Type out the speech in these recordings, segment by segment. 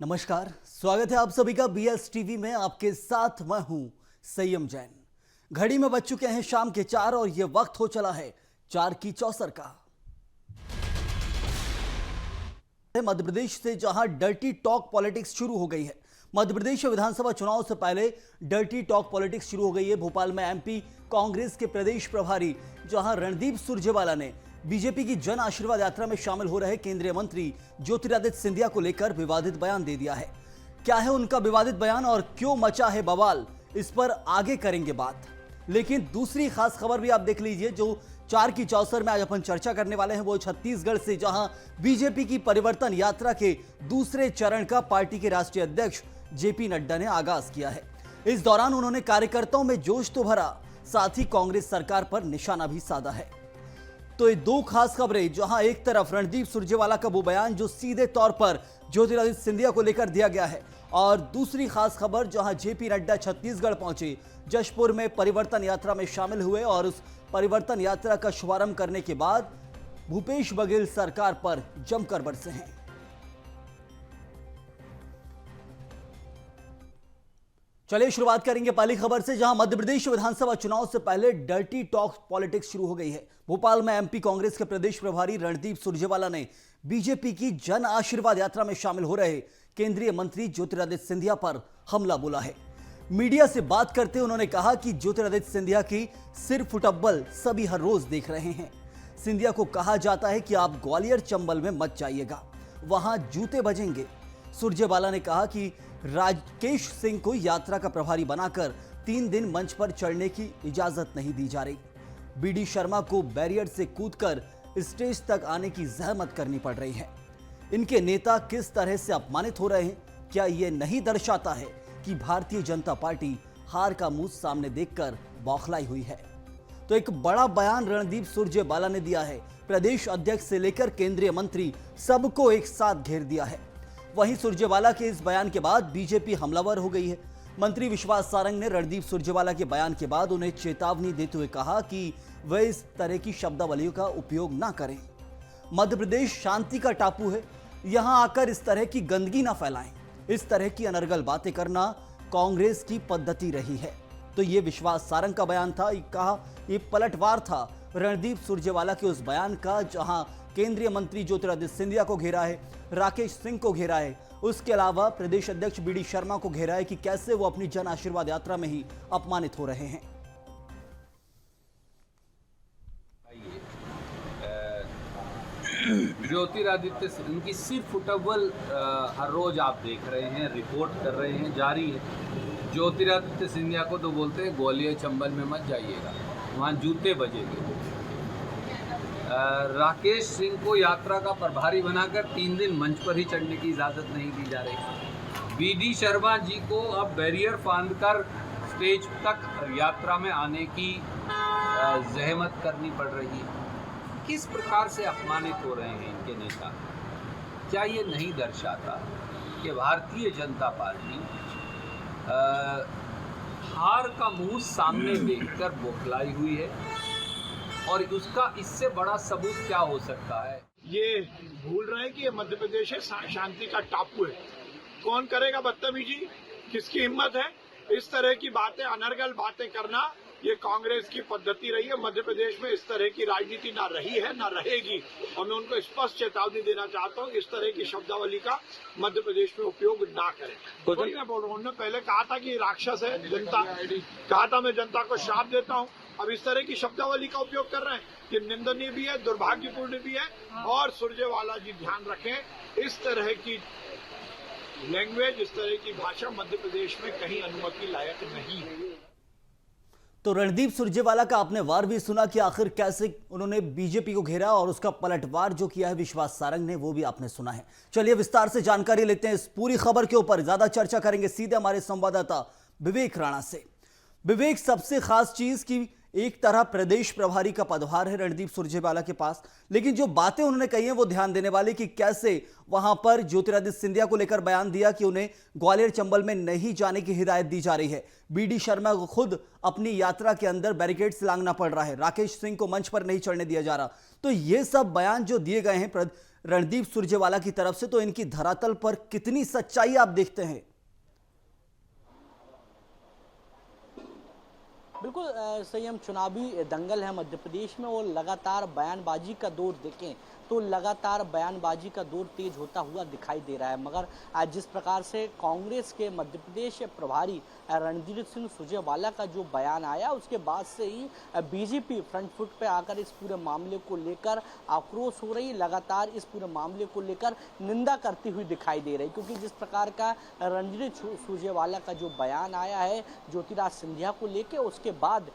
नमस्कार, स्वागत है आप सभी का बीएस टीवी में। आपके साथ मैं हूं संयम जैन। घड़ी में बज चुके हैं शाम के 4 और यह वक्त हो चला है 4 की चौसर का। मध्य प्रदेश से जहां डर्टी टॉक पॉलिटिक्स शुरू हो गई है। मध्य प्रदेश विधानसभा चुनाव से पहले डर्टी टॉक पॉलिटिक्स शुरू हो गई है। भोपाल में एमपी कांग्रेस के प्रदेश प्रभारी जहां रणदीप सुरजेवाला ने बीजेपी की जन आशीर्वाद यात्रा में शामिल हो रहे केंद्रीय मंत्री ज्योतिरादित्य सिंधिया को लेकर विवादित बयान दे दिया है। क्या है उनका विवादित बयान और क्यों मचा है बवाल, इस पर आगे करेंगे बात। लेकिन दूसरी खास खबर भी आप देख लीजिए जो 4 की चौसर में आज अपन चर्चा करने वाले हैं, वो छत्तीसगढ़ से, जहां बीजेपी की परिवर्तन यात्रा के दूसरे चरण का पार्टी के राष्ट्रीय अध्यक्ष जेपी नड्डा ने आगाज किया है। इस दौरान उन्होंने कार्यकर्ताओं में जोश तो भरा, साथ ही कांग्रेस सरकार पर निशाना भी साधा है। तो ये दो खास खबरें, जहां एक तरफ रणदीप सुरजेवाला का वो बयान जो सीधे तौर पर ज्योतिरादित्य सिंधिया को लेकर दिया गया है, और दूसरी खास खबर जहां जेपी नड्डा छत्तीसगढ़ पहुंचे, जशपुर में परिवर्तन यात्रा में शामिल हुए और उस परिवर्तन यात्रा का शुभारंभ करने के बाद भूपेश बघेल सरकार पर जमकर बरसे हैं। चलिए शुरुआत करेंगे पहली खबर से, जहां मध्य प्रदेश विधानसभा चुनाव से पहले डर्टी टॉक पॉलिटिक्स शुरू हो गई है। भोपाल में एमपी कांग्रेस के प्रदेश प्रभारी रणदीप सुरजेवाला ने बीजेपी की जन आशीर्वाद यात्रा में शामिल हो रहे केंद्रीय मंत्री ज्योतिरादित्य सिंधिया पर हमला बोला है। मीडिया से बात करते उन्होंने कहा कि ज्योतिरादित्य सिंधिया की सिर फुटब्बल सभी हर रोज देख रहे हैं। सिंधिया को कहा जाता है कि आप ग्वालियर चंबल में मत जाइएगा, वहां जूते बजेंगे। सुरजेवाला ने कहा कि राकेश सिंह को यात्रा का प्रभारी बनाकर 3 दिन मंच पर चढ़ने की इजाजत नहीं दी जा रही। बीडी शर्मा को बैरियर से कूदकर स्टेज तक आने की जहमत करनी पड़ रही है। इनके नेता किस तरह से अपमानित हो रहे हैं, क्या यह नहीं दर्शाता है कि भारतीय जनता पार्टी हार का मुंह सामने देखकर बौखलाई हुई है? तो एक बड़ा बयान रणदीप सुरजेवाला ने दिया है। प्रदेश अध्यक्ष से लेकर केंद्रीय मंत्री सबको एक साथ घेर दिया है। वहीं सुरजेवाला के इस बयान के बाद बीजेपी हमलावर हो गई है। मंत्री विश्वास सारंग ने रणदीप सुरजेवाला के बयान के बाद उन्हें चेतावनी देते हुए कहा कि वे इस तरह की शब्दावलियों का उपयोग ना करें। मध्य प्रदेश शांति का टापू है, यहां आकर इस तरह की गंदगी ना फैलाएं। इस तरह की अनर्गल बातें करना कांग्रेस की पद्धति रही है। तो ये विश्वास सारंग का बयान था। कहा ये पलटवार था रणदीप सुरजेवाला के उस बयान का, जहां केंद्रीय मंत्री ज्योतिरादित्य सिंधिया को घेरा है, राकेश सिंह को घेरा है, उसके अलावा प्रदेश अध्यक्ष बीडी शर्मा को घेरा है कि कैसे वो अपनी जन आशीर्वाद यात्रा में ही अपमानित हो रहे हैं। ज्योतिरादित्य उनकी सिर फुटबल हर रोज आप देख रहे हैं, रिपोर्ट कर रहे हैं, जारी है। ज्योतिरादित्य सिंधिया को तो बोलते हैं ग्वालियर चंबल में मत जाइएगा, वहाँ जूते बजेंगे। राकेश सिंह को यात्रा का प्रभारी बनाकर 3 दिन मंच पर ही चढ़ने की इजाज़त नहीं दी जा रही। बीडी शर्मा जी को अब बैरियर फांदकर स्टेज तक यात्रा में आने की जहमत करनी पड़ रही है। किस प्रकार से अपमानित हो रहे हैं इनके नेता? क्या ये नहीं दर्शाता कि भारतीय जनता पार्टी हार का मुंह सामने देखकर बौखलाई हुई है? और उसका इससे बड़ा सबूत क्या हो सकता है? ये भूल रहे हैं कि ये मध्य प्रदेश है, शांति का टापू है। कौन करेगा बदतमीजी? किसकी हिम्मत है इस तरह की बातें, अनर्गल बातें करना? ये कांग्रेस की पद्धति रही है। मध्य प्रदेश में इस तरह की राजनीति ना रही है ना रहेगी, और मैं उनको स्पष्ट चेतावनी देना चाहता हूँ, इस तरह की शब्दावली का मध्य प्रदेश में उपयोग ना करें। वही मैं बोल रहा हूँ, उन्होंने पहले कहा था कि राक्षस है जनता, कहा था मैं जनता को श्राप देता हूँ। अब इस तरह की शब्दावली का उपयोग कर रहे हैं, ये निंदनीय भी है, दुर्भाग्यपूर्ण भी है। और सुरजेवाला जी ध्यान रखें, इस तरह की लैंग्वेज, इस तरह की भाषा मध्य प्रदेश में कहीं अनुमति लायक नहीं है। तो रणदीप सुरजेवाला का आपने वार भी सुना कि आखिर कैसे उन्होंने बीजेपी को घेरा, और उसका पलटवार जो किया है विश्वास सारंग ने, वो भी आपने सुना है। चलिए विस्तार से जानकारी लेते हैं इस पूरी खबर के ऊपर। ज्यादा चर्चा करेंगे सीधे हमारे संवाददाता विवेक राणा से। विवेक, सबसे खास चीज कि एक तरह प्रदेश प्रभारी का पदभार है रणदीप सुरजेवाला के पास, लेकिन जो बातें उन्होंने कही हैं वो ध्यान देने वाली कि कैसे वहां पर ज्योतिरादित्य सिंधिया को लेकर बयान दिया कि उन्हें ग्वालियर चंबल में नहीं जाने की हिदायत दी जा रही है। बीडी शर्मा को खुद अपनी यात्रा के अंदर बैरिकेड्स लांघना पड़ रहा है, राकेश सिंह को मंच पर नहीं चढ़ने दिया जा रहा। तो ये सब बयान जो दिए गए हैं रणदीप सुरजेवाला की तरफ से, तो इनकी धरातल पर कितनी सच्चाई आप देखते हैं? बिल्कुल सही, हम चुनावी दंगल है मध्य प्रदेश में और लगातार बयानबाजी का दौर देखें तो लगातार बयानबाजी का दौर तेज होता हुआ दिखाई दे रहा है। मगर आज जिस प्रकार से कांग्रेस के मध्य प्रदेश प्रभारी रणदीप सिंह सुरजेवाला का जो बयान आया, उसके बाद से ही बीजेपी फ्रंट फुट पे आकर इस पूरे मामले को लेकर आक्रोश हो रही, लगातार इस पूरे मामले को लेकर निंदा करती हुई दिखाई दे रही। क्योंकि जिस प्रकार का रणदीप सुरजेवाला का जो बयान आया है ज्योतिरादित्य सिंधिया को लेकर, उसके बाद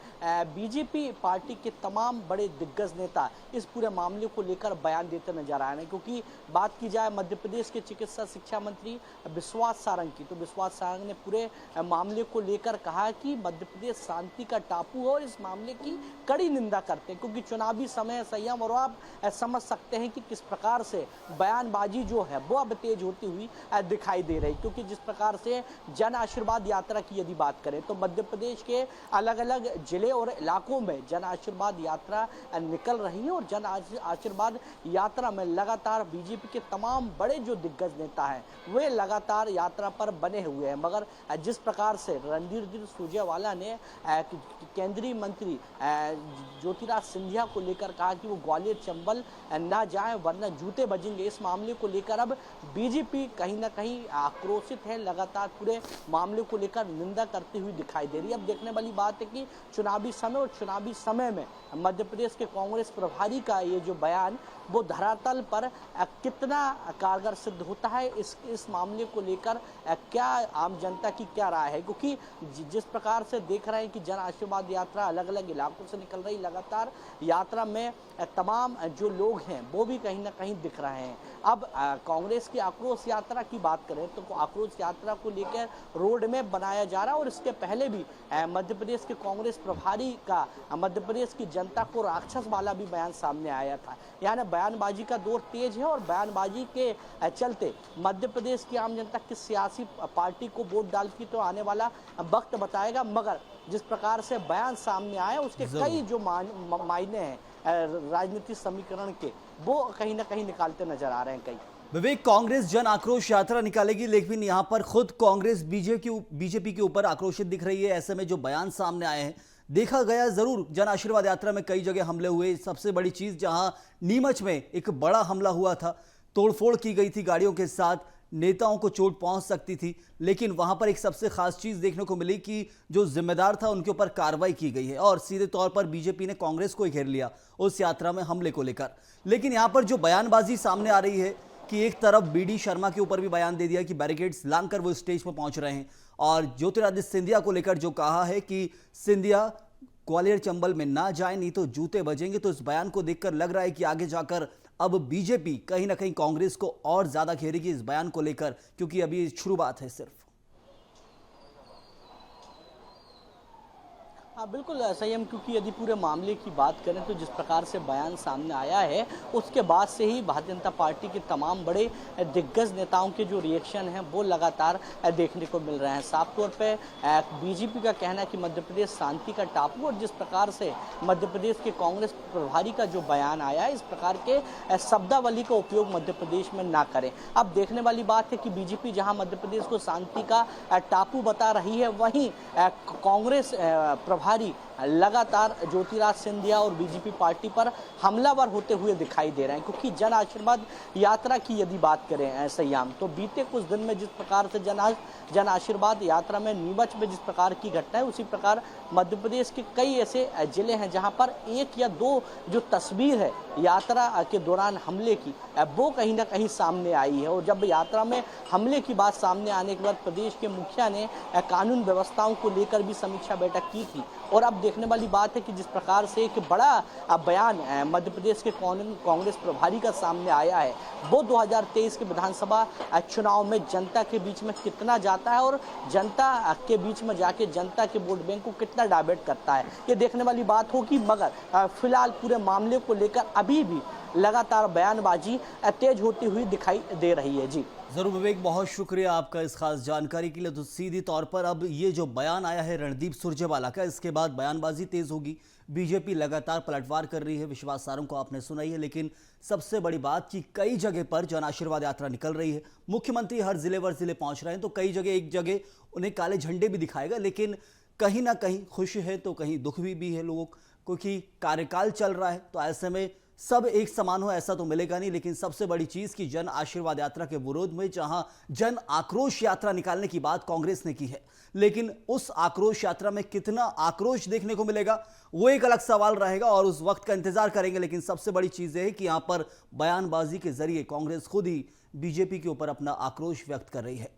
बीजेपी पार्टी के तमाम बड़े दिग्गज नेता इस पूरे मामले को लेकर बयान देते नजर आ रहे हैं। क्योंकि बात की जाए मध्य प्रदेश के चिकित्सा शिक्षा मंत्री विश्वास सारंग की, तो विश्वास सारंग ने पूरे मामले को लेकर कहा कि मध्य प्रदेश शांति का टापू है और इस मामले की कड़ी निंदा करते हैं। क्योंकि चुनावी समय संयम, और आप समझ सकते हैं कि किस प्रकार से बयानबाजी जो है वो अब तेज होती हुई दिखाई दे रही। क्योंकि जिस प्रकार से जन आशीर्वाद यात्रा की यदि बात करें तो मध्य प्रदेश के अलग अलग जिले और इलाकों में जन आशीर्वाद यात्रा निकल रही है और जन आशीर्वाद यात्रा में लगातार बीजेपी के तमाम बड़े जो दिग्गज नेता हैं वे लगातार यात्रा पर बने हुए हैं। मगर जिस प्रकार से रणदीप सुरजेवाला ने केंद्रीय मंत्री ज्योतिरादित्य सिंधिया को लेकर कहा कि वो ग्वालियर चंबल ना जाएं वरना जूते बजेंगे, इस मामले को लेकर अब बीजेपी कहीं ना कहीं आक्रोशित है, लगातार पूरे मामले को लेकर निंदा करती हुई दिखाई दे रही है। अब देखने वाली बात है कि चुनावी समय और चुनावी समय में मध्य प्रदेश के कांग्रेस प्रभारी का ये जो बयान वो धरातल पर कितना कारगर सिद्ध होता है, इस मामले को लेकर क्या आम जनता की क्या राय है। क्योंकि जिस प्रकार से देख रहे हैं कि जन आशीर्वाद यात्रा अलग अलग इलाकों से निकल रही, लगातार यात्रा में तमाम जो लोग हैं वो भी कहीं ना कहीं दिख रहे हैं। अब कांग्रेस की आक्रोश यात्रा की बात करें तो आक्रोश यात्रा को लेकर रोड मैप बनाया जा रहा है और इसके पहले भी मध्य प्रदेश के कांग्रेस प्रभारी का मध्य प्रदेश की जनता को राक्षस वाला भी बयान सामने आया था। यानी बयानबाजी का दौर तेज है और बयानबाजी के चलते मध्य प्रदेश की आम जनता किस सियासी पार्टी को वोट डालती तो आने वाला वक्त बताएगा। मगर जिस प्रकार से बयान सामने आए उसके कई जो मायने हैं राजनीतिक समीकरण के, वो कहीं ना कहीं निकालते नजर आ रहे हैं। कई विवेक, कांग्रेस जन आक्रोश यात्रा निकालेगी, लेकिन यहां पर खुद कांग्रेस बीजेपी के ऊपर आक्रोशित दिख रही है। ऐसे में जो बयान सामने आए हैं, देखा गया जरूर जन आशीर्वाद यात्रा में कई जगह हमले हुए। सबसे बड़ी चीज जहां नीमच में एक बड़ा हमला हुआ था, तोड़फोड़ की गई थी गाड़ियों के साथ, नेताओं को चोट पहुंच सकती थी, लेकिन वहां पर एक सबसे खास चीज देखने को मिली कि जो जिम्मेदार था उनके ऊपर कार्रवाई की गई है और सीधे तौर पर बीजेपी ने कांग्रेस को घेर लिया उस यात्रा में हमले को लेकर। लेकिन यहां पर जो बयानबाजी सामने आ रही है कि एक तरफ बीडी शर्मा के ऊपर भी बयान दे दिया कि बैरिकेड्स लांघकर वो स्टेज पर पहुंच रहे हैं, और ज्योतिरादित्य सिंधिया को लेकर जो कहा है कि सिंधिया ग्वालियर चंबल में ना जाए नहीं तो जूते बजेंगे। तो इस बयान को देखकर लग रहा है कि आगे जाकर अब बीजेपी कहीं ना कहीं कांग्रेस को और ज्यादा घेरेगी इस बयान को लेकर, क्योंकि अभी शुरुआत है सिर्फ। हाँ बिल्कुल सही हम, क्योंकि यदि पूरे मामले की बात करें तो जिस प्रकार से बयान सामने आया है उसके बाद से ही भारतीय जनता पार्टी के तमाम बड़े दिग्गज नेताओं के जो रिएक्शन हैं वो लगातार देखने को मिल रहे हैं। साफ तौर पे बीजेपी का कहना है कि मध्य प्रदेश शांति का टापू, और जिस प्रकार से मध्य प्रदेश के कांग्रेस प्रभारी का जो बयान आया है, इस प्रकार के शब्दावली का उपयोग मध्य प्रदेश में ना करें। अब देखने वाली बात है कि बीजेपी जहाँ मध्य प्रदेश को शांति का टापू बता रही है, वहीं कांग्रेस प्रभारी लगातार ज्योतिरादित्य सिंधिया और बीजेपी पार्टी पर हमलावर होते हुए दिखाई दे रहे हैं। क्योंकि जन आशीर्वाद यात्रा की यदि बात करें सयाम, तो बीते कुछ दिन में जिस प्रकार से जन आशीर्वाद यात्रा में नीमच में जिस प्रकार की घटना है, उसी प्रकार मध्य प्रदेश के कई ऐसे जिले हैं जहां पर एक या दो जो तस्वीर है यात्रा के दौरान हमले की, वो कहीं ना कहीं सामने आई है। और जब यात्रा में हमले की बात सामने आने के बाद प्रदेश के मुखिया ने कानून व्यवस्थाओं को लेकर भी समीक्षा बैठक की थी, और अब देखने वाली बात है कि जिस प्रकार से एक बड़ा बयान मध्य प्रदेश के कांग्रेस प्रभारी का सामने आया है, वो 2023 के विधानसभा चुनाव में जनता के बीच में कितना जाता है और जनता के बीच में जाके जनता के वोट बैंक को कितना डाइवर्ट करता है, ये देखने वाली बात होगी। मगर फिलहाल पूरे मामले को लेकर अभी भी लगातार बयानबाजी तेज होती हुई दिखाई दे रही है। जी जरूर विवेक, बहुत शुक्रिया आपका इस खास जानकारी के लिए। तो सीधी तौर पर अब ये जो बयान आया है रणदीप सुरजेवाला का, इसके बाद बयानबाजी तेज होगी। बीजेपी लगातार पलटवार कर रही है, विश्वास सारों को आपने सुना ही है, लेकिन सबसे बड़ी बात कि कई जगह पर जन आशीर्वाद यात्रा निकल रही है। मुख्यमंत्री हर जिले व जिले पहुंच रहे हैं, तो कई जगह एक जगह उन्हें काले झंडे भी दिखाएगा, लेकिन कहीं ना कहीं खुशी है तो कहीं दुख भी है लोगों को, क्योंकि कार्यकाल चल रहा है। तो ऐसे में सब एक समान हो ऐसा तो मिलेगा नहीं, लेकिन सबसे बड़ी चीज कि जन आशीर्वाद यात्रा के विरोध में जहां जन आक्रोश यात्रा निकालने की बात कांग्रेस ने की है, लेकिन उस आक्रोश यात्रा में कितना आक्रोश देखने को मिलेगा वो एक अलग सवाल रहेगा और उस वक्त का इंतजार करेंगे। लेकिन सबसे बड़ी चीज है कि यहां पर बयानबाजी के जरिए कांग्रेस खुद ही बीजेपी के ऊपर अपना आक्रोश व्यक्त कर रही है।